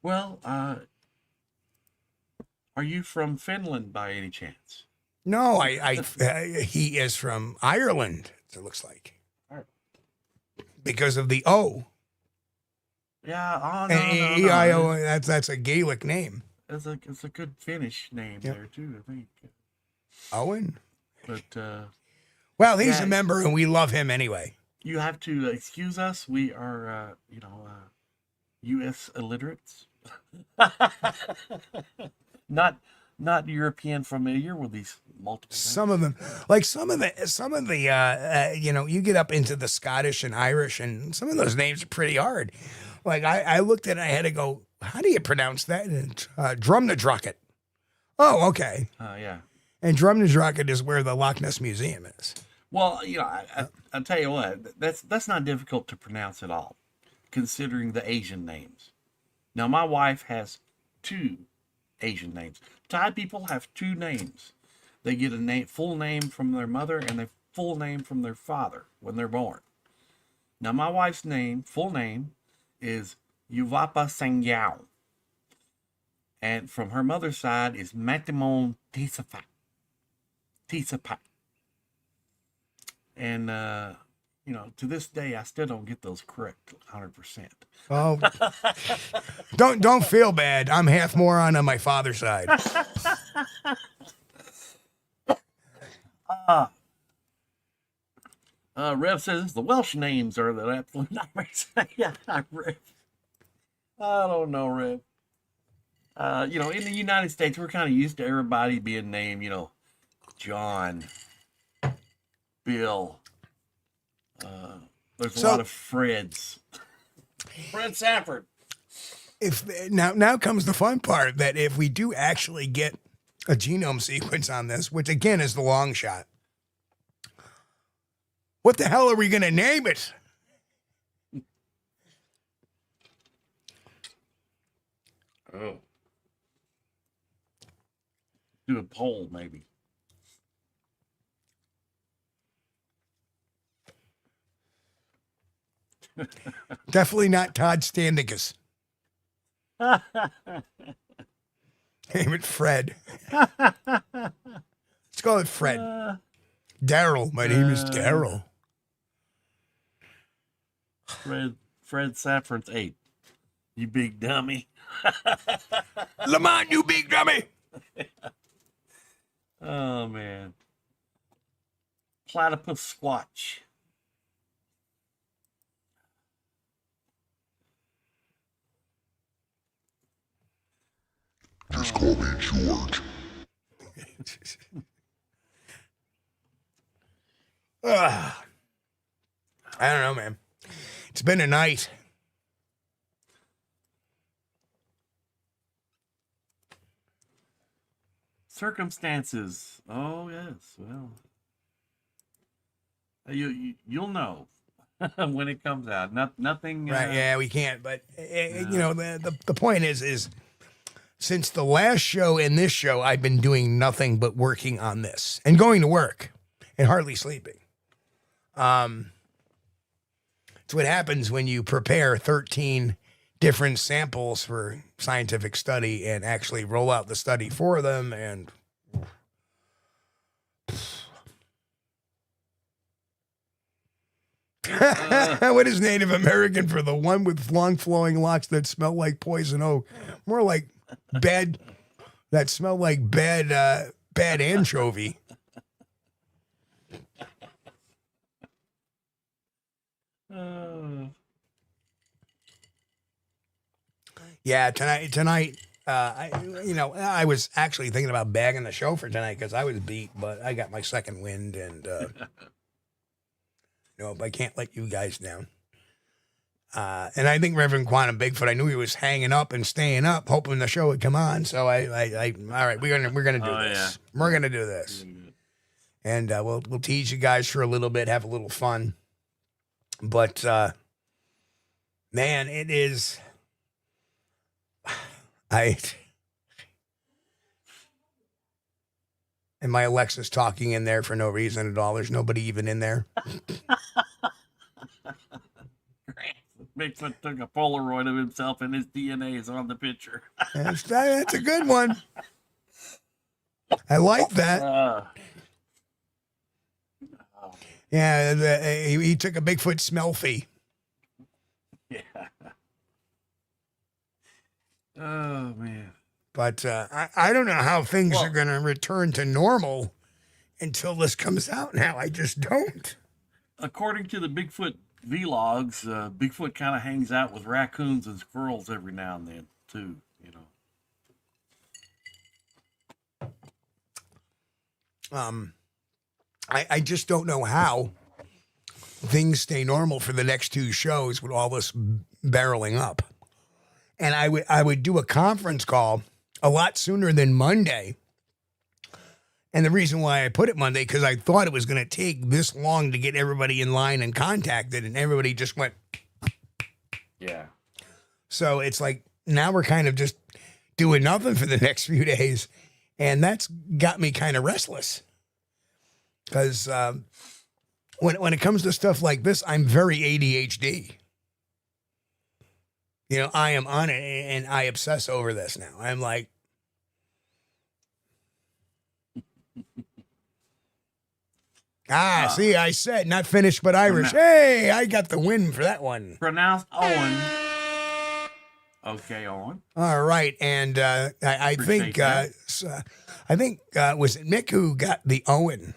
Speaker 3: Well, are you from Finland by any chance?
Speaker 2: No, he is from Ireland, it looks like. Because of the O.
Speaker 3: Yeah,
Speaker 2: no. E-I-O, that's a Gaelic name.
Speaker 3: It's a good Finnish name there too, I think.
Speaker 2: Owen?
Speaker 3: But
Speaker 2: well, he's a member and we love him anyway.
Speaker 3: You have to excuse us. We are US illiterates. Not European familiar with these multiple things.
Speaker 2: Some of them, like some of the you get up into the Scottish and Irish, and some of those names are pretty hard. Like I looked at it, I had to go, how do you pronounce that? And Drumnadrocket. Oh, okay.
Speaker 3: Yeah.
Speaker 2: And Drumnadrocket is where the Loch Ness Museum is.
Speaker 3: Well, I'll tell you what, that's not difficult to pronounce at all, considering the Asian names. Now, my wife has 2 Asian names. Thai people have 2 names. They get a full name from their mother and a full name from their father when they're born. Now, my wife's full name, is Yuvapa Sangyao. And from her mother's side is Matimon Tisapat. And, to this day, I still don't get those correct 100%.
Speaker 2: Oh, don't feel bad. I'm half moron on my father's side.
Speaker 3: Rev says the Welsh names are the absolute nightmares. Yeah, Rev. I don't know, Rev. In the United States, we're kind of used to everybody being named, John, Bill. There's a lot of Freds. Fred Sanford.
Speaker 2: Now comes the fun part, that if we do actually get a genome sequence on this, which again is the long shot, what the hell are we going to name it?
Speaker 3: Oh. Do a poll, maybe.
Speaker 2: Definitely not Todd Standicus. Name it Fred. Let's call it Fred. Daryl. My name is Daryl.
Speaker 3: Fred Saffron's 8. You big dummy.
Speaker 2: Lamont, you big dummy.
Speaker 3: Oh, man. Platypus Squatch.
Speaker 5: Just call me George.
Speaker 2: I don't know, man. It's been a night.
Speaker 3: Circumstances. Oh, yes. Well, you'll know when it comes out. Nothing.
Speaker 2: Right, yeah, we can't. But, you know, the point is since the last show and this show, I've been doing nothing but working on this and going to work and hardly sleeping. It's what happens when you prepare 13 different samples for scientific study and actually roll out the study for them. And what is Native American for the one with long flowing locks that smell like poison oak? More like bad, that smell like bad anchovy. Yeah, tonight, I was actually thinking about bagging the show for tonight because I was beat, but I got my second wind, and I can't let you guys down. And I think Reverend Quantum Bigfoot, I knew he was hanging up and staying up, hoping the show would come on. So I all right, we're gonna do this. Yeah. We're gonna do this, and we'll tease you guys for a little bit, have a little fun. But man, it is. And my Alexa's talking in there for no reason at all. There's nobody even in there.
Speaker 3: Bigfoot took a Polaroid of himself and his DNA is on the picture.
Speaker 2: That's a good one. I like that. Yeah, he took a Bigfoot selfie.
Speaker 3: Yeah. Oh, man.
Speaker 2: But I don't know how things are going to return to normal until this comes out now. I just don't.
Speaker 3: According to the Bigfoot vlogs, Bigfoot kind of hangs out with raccoons and squirrels every now and then, too,
Speaker 2: I just don't know how things stay normal for the next two shows with all this barreling up. And I would do a conference call a lot sooner than Monday. And the reason why I put it Monday, because I thought it was going to take this long to get everybody in line and contacted, and everybody just went.
Speaker 3: Yeah.
Speaker 2: So it's like, now we're kind of just doing nothing for the next few days. And that's got me kind of restless. Because when it comes to stuff like this, I'm very ADHD. I am on it, and I obsess over this now. I'm like, see, I said not finished, but Irish. Hey, I got the win for that one.
Speaker 3: Pronounced Owen. Okay, Owen.
Speaker 2: All right, and I think was it Mick who got the Owen?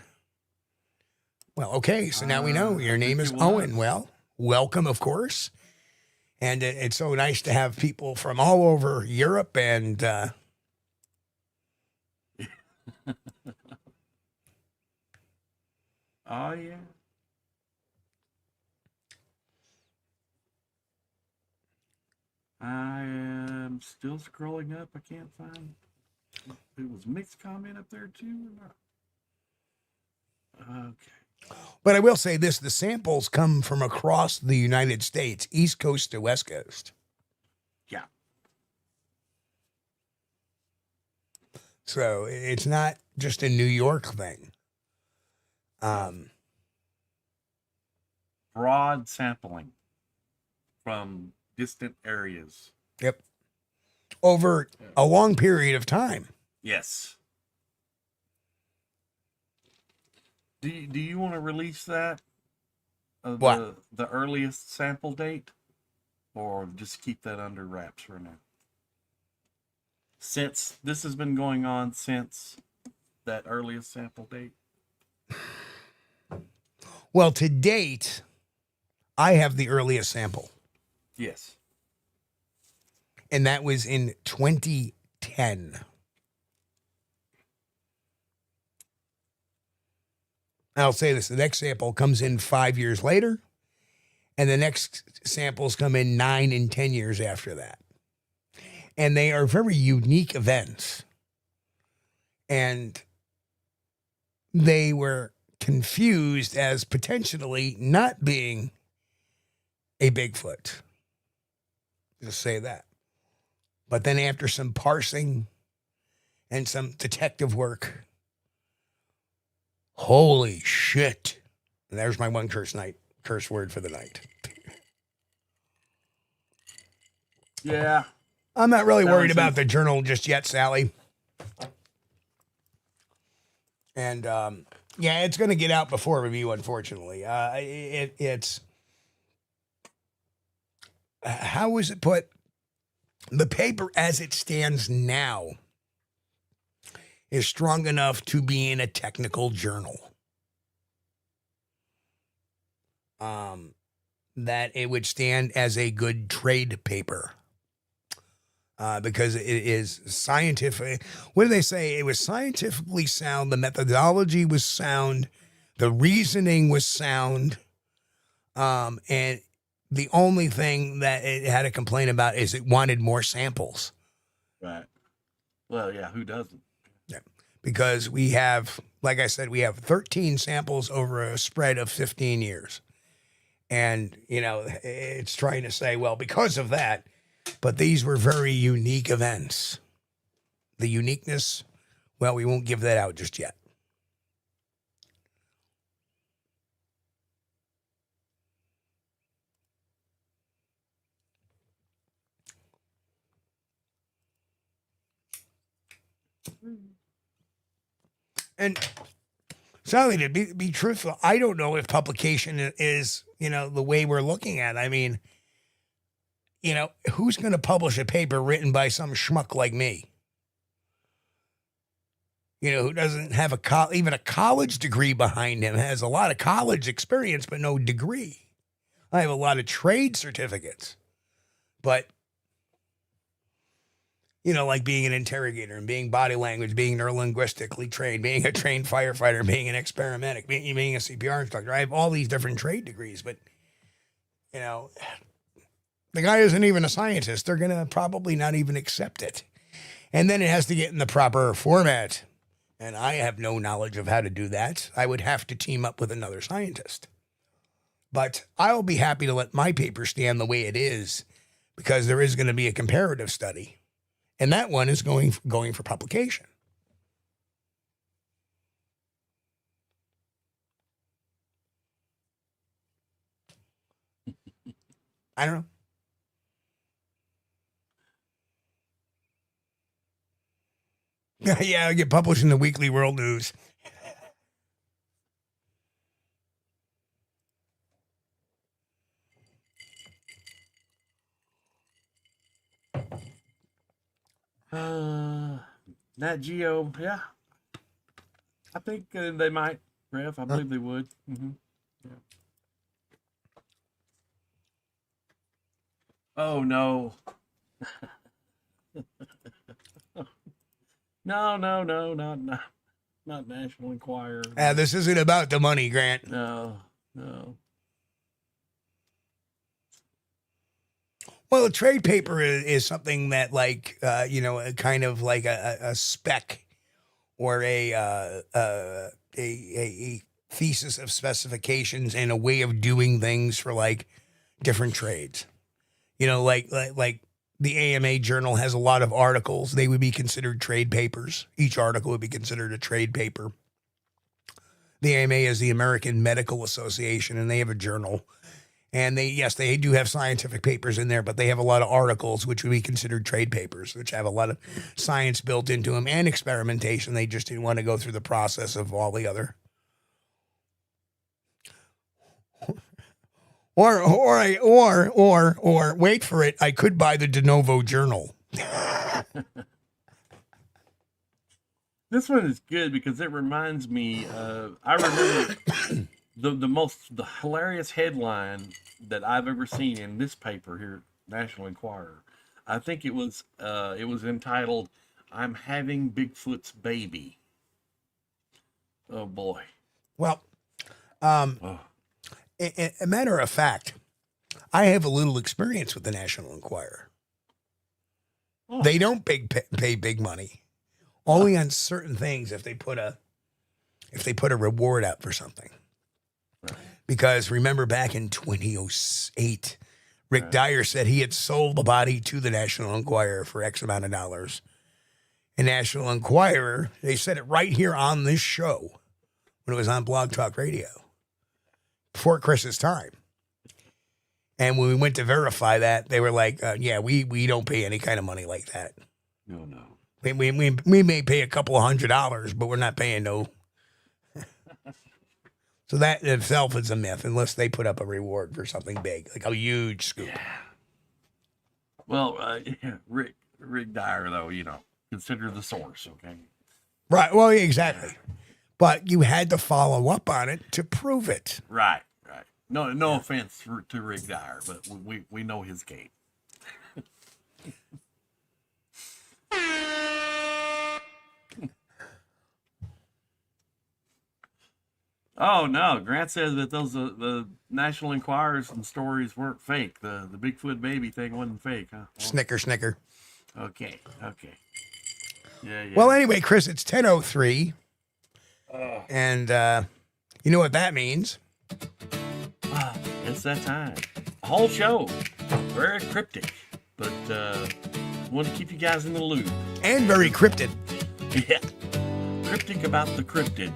Speaker 2: Well, okay, so now we know your name is Owen. Well, welcome, of course. And it's so nice to have people from all over Europe and oh,
Speaker 3: yeah. I am still scrolling up. I can't find. It was mixed comment up there too or not? Okay.
Speaker 2: But I will say this, the samples come from across the United States, East Coast to West Coast.
Speaker 3: Yeah.
Speaker 2: So it's not just a New York thing.
Speaker 3: Broad sampling from distant areas.
Speaker 2: Yep. Over a long period of time.
Speaker 3: Yes. Do you want to release that?
Speaker 2: What?
Speaker 3: The earliest sample date? Or just keep that under wraps for now? Since this has been going on since that earliest sample date?
Speaker 2: Well, to date, I have the earliest sample.
Speaker 3: Yes.
Speaker 2: And that was in 2010. I'll say this, the next sample comes in 5 years later, and the next samples come in 9 and 10 years after that. And they are very unique events. And they were confused as potentially not being a Bigfoot. Just say that. But then after some parsing and some detective work, holy shit. And there's my one curse word for the night.
Speaker 3: Yeah.
Speaker 2: I'm not really
Speaker 3: That
Speaker 2: worried
Speaker 3: was
Speaker 2: about
Speaker 3: it.
Speaker 2: the journal just yet, Sally. And yeah, it's going to get out before review, unfortunately. It's how was it put? The paper as it stands now is strong enough to be in a technical journal. That it would stand as a good trade paper. Because it is scientific. What do they say? It was scientifically sound. The methodology was sound. The reasoning was sound. And the only thing that it had a complaint about is it wanted more samples.
Speaker 3: Right. Well, yeah, who doesn't?
Speaker 2: Yeah. Because we have, like I said, we have 13 samples over a spread of 15 years. And, you know, it's trying to say, well, because of that, but these were very unique events. The uniqueness, well, we won't give that out just yet. And Sally, to be truthful, I don't know if publication is, you know, the way we're looking at it. I mean, you know, who's going to publish a paper written by some schmuck like me? You know, who doesn't have even a college degree behind him, has a lot of college experience, but no degree. I have a lot of trade certificates, but, you know, like being an interrogator and being body language, being neurolinguistically trained, being a trained firefighter, being an paramedic, being a CPR instructor. I have all these different trade degrees, but, you know, the guy isn't even a scientist. They're going to probably not even accept it. And then it has to get in the proper format. And I have no knowledge of how to do that. I would have to team up with another scientist. But I'll be happy to let my paper stand the way it is because there is going to be a comparative study. And that one is going for publication. I don't know. Yeah, I get published in the Weekly World News.
Speaker 3: NatGeo, yeah. I think they might, Rev. I believe they would. Mm-hmm. Yeah. Oh, no. No, not National Enquirer.
Speaker 2: This isn't about the money, Grant.
Speaker 3: No.
Speaker 2: Well, a trade paper is something that, like, you know, kind of like a spec or a thesis of specifications and a way of doing things for like different trades. You know, like The AMA Journal has a lot of articles. They would be considered trade papers. Each article would be considered a trade paper. The AMA is the American Medical Association, and they have a journal. And they do have scientific papers in there, but they have a lot of articles, which would be considered trade papers, which have a lot of science built into them and experimentation. They just didn't want to go through the process of all the other. Or wait for it. I could buy the De Novo Journal.
Speaker 3: This one is good because it reminds me. I remember the hilarious headline that I've ever seen in this paper here, National Enquirer. I think it was entitled "I'm having Bigfoot's baby." Oh boy.
Speaker 2: Well, a matter of fact, I have a little experience with the National Enquirer.
Speaker 3: Oh.
Speaker 2: They don't pay big money, only on certain things if they put a reward out for something.
Speaker 3: Right.
Speaker 2: Because remember back in 2008, Rick Dyer said he had sold the body to the National Enquirer for X amount of dollars. And National Enquirer, they said it right here on this show when it was on Blog Talk Radio before Chris's time. And when we went to verify that, they were like, we don't pay any kind of money like that.
Speaker 3: No.
Speaker 2: We may pay a couple of $100, but we're not paying no. So that in itself is a myth, unless they put up a reward for something big, like a huge scoop.
Speaker 3: Yeah. Well, Rick Dyer, though, consider the source, okay?
Speaker 2: Right. Well, exactly. But you had to follow up on it to prove it.
Speaker 3: Right. No offense to Rick Dyer, but we know his game. Oh no! Grant says that those the National Enquirers and stories weren't fake. The Bigfoot baby thing wasn't fake, huh? Well,
Speaker 2: Snicker.
Speaker 3: Okay. Yeah.
Speaker 2: Well, anyway, Chris, it's 10:03, and you know what that means?
Speaker 3: It's that time. A whole show, very cryptic, but want to keep you guys in the loop.
Speaker 2: And very cryptid.
Speaker 3: Yeah, cryptic about the cryptid.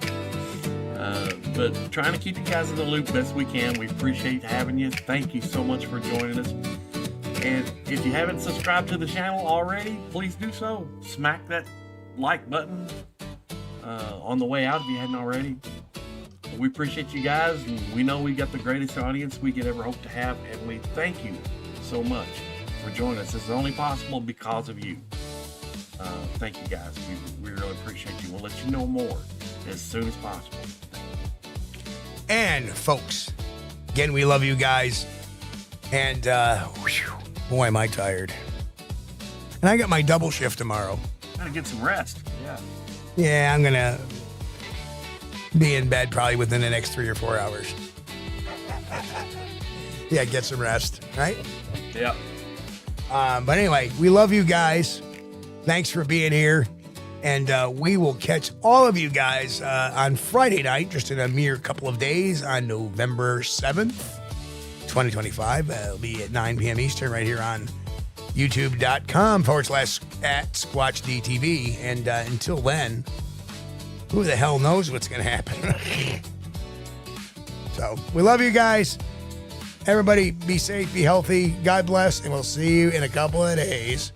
Speaker 3: But trying to keep you guys in the loop best we can. We appreciate having you. Thank you so much for joining us. And if you haven't subscribed to the channel already, please do so. Smack that like button on the way out if you hadn't already. We appreciate you guys, and we know we got the greatest audience we could ever hope to have, and we thank you so much for joining us. This is only possible because of you. Thank you guys. We really appreciate you. We'll let you know more as soon as possible.
Speaker 2: And folks, again, we love you guys. And boy, am I tired. And I got my double shift tomorrow.
Speaker 3: Gotta get some rest. Yeah.
Speaker 2: Yeah, I'm gonna be in bed probably within the next 3 or 4 hours. Yeah, get some rest, right?
Speaker 3: Yeah.
Speaker 2: But anyway, we love you guys. Thanks for being here. And we will catch all of you guys on Friday night, just in a mere couple of days, on November 7th, 2025. It'll be at 9 p.m. Eastern right here on youtube.com/@SquatchDTV. And until then, who the hell knows what's going to happen? So we love you guys. Everybody be safe, be healthy. God bless, and we'll see you in a couple of days.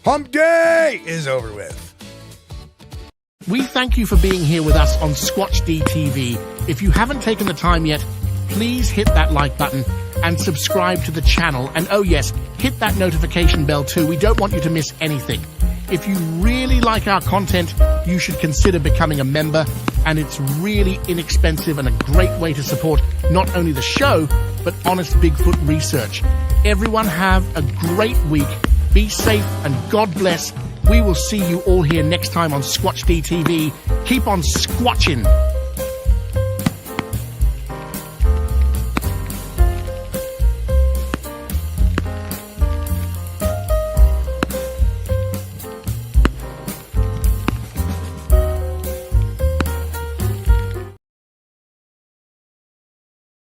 Speaker 2: Hump Day is over with.
Speaker 1: We thank you for being here with us on Squatch-D TV. If you haven't taken the time yet, please hit that like button and subscribe to the channel. And oh yes, hit that notification bell too. We don't want you to miss anything. If you really like our content, you should consider becoming a member. And it's really inexpensive and a great way to support not only the show, but honest Bigfoot research. Everyone have a great week. Be safe and God bless. We will see you all here next time on Squatch-D TV. Keep on squatching.